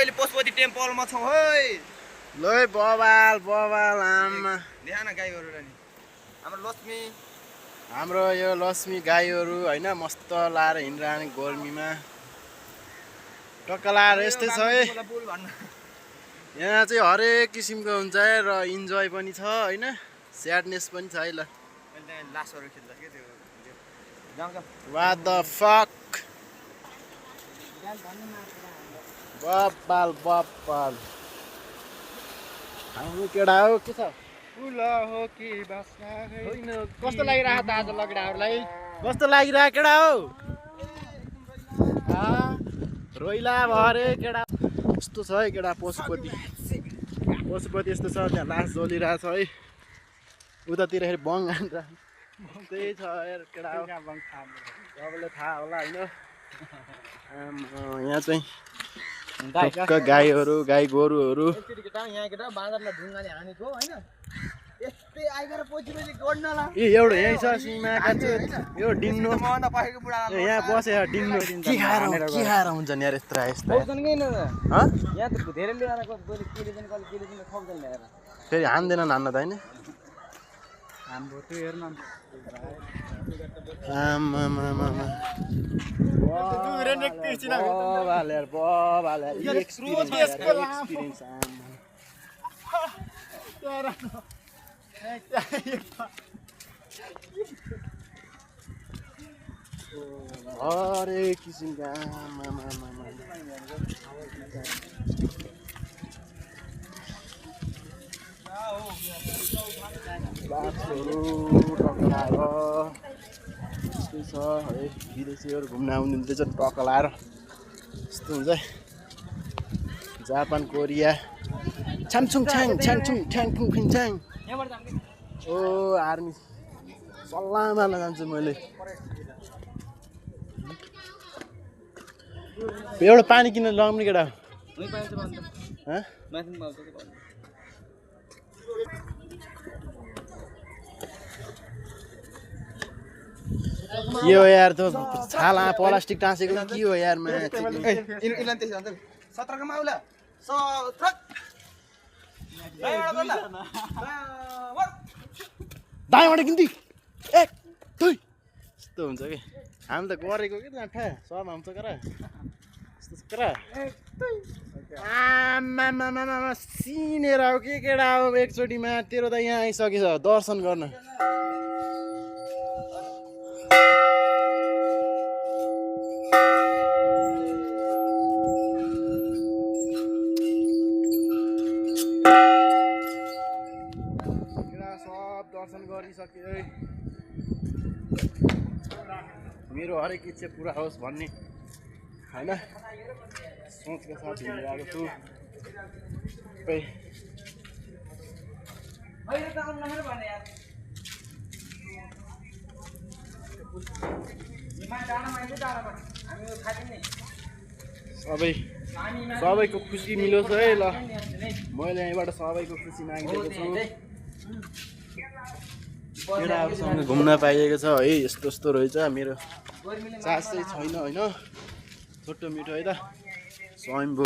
अहिले पशुपति टेम्पलमा छौँ है। लै बबाल आमा देखा न गाईहरू नि हाम्रो लक्ष्मी हाम्रो यो लक्ष्मी गाईहरू होइन मस्त लाएर हिँडिरहने गर्मीमा टक्का लाएर यस्तै छ है। यहाँ चाहिँ हरेक किसिमको हुन्छ है र इन्जोय पनि छ होइन स्याडनेस पनि छ है। ल लासहरू खेल्दा के त्यो What the fuck बब्बाल हाम्रो केटा हो के छ हो कि बास्ना होइन कस्तो लागिरहेको त आज लगेडाहरूलाई कस्तो लागिरहेको केटा हो रोइला भरे केटा यस्तो छ है केटा पशुपति यस्तो छ त्यहाँ लास जलिरहेको छ है उतातिर फेरि बङ हान्छ त्यही छ यार केटा हो सबैलाई थाहा होला होइन यहाँ चाहिँ गाईहरू गाई गोरुहरू एउटा यहीँ छ सीमाका यो डिङ्नो यहाँ बसेर डिङ्नो के खाएर हुन्छ नि यार यस्ता फेरि हान्दैन हान्न त होइन हरेक किसिमका बाक्सहरू टक्का लाएर यस्तै छ है विदेशीहरू घुम्न आउनुहुन्छ चाहिँ टक्का लाएर यस्तो हुन्छ है। जापान कोरिया छ्याङछुङ ओ आर्मी सल्लाहमा जान्छु मैले एउटा पानी किन लगाउने केटा के हो यार त छाला प्लास्टिक टाँसेको के हो यार दाइबाट किन्ती एक दुई यस्तो हुन्छ कि हामी त गरेको कि ठ्या सब आउँछ करा आमा सिनेर हो के केटा हो एकचोटिमा तेरो त यहाँ आइसकेछ दर्शन गर्न दर्शन गरिसके मेरो हरेक इच्छा पुरा होस् भन्ने होइन सोचका साथ हिँडिरहेको छु सबैको खुसी मिलोस् है। ल मैले यहीँबाट सबैको खुसी मागिदिएको छु केटाहरूसँग घुम्न पाइएको छ है यस्तो रहेछ मेरो चास चाहिँ छैन होइन छोटो मिठो है त स्वयम्भू।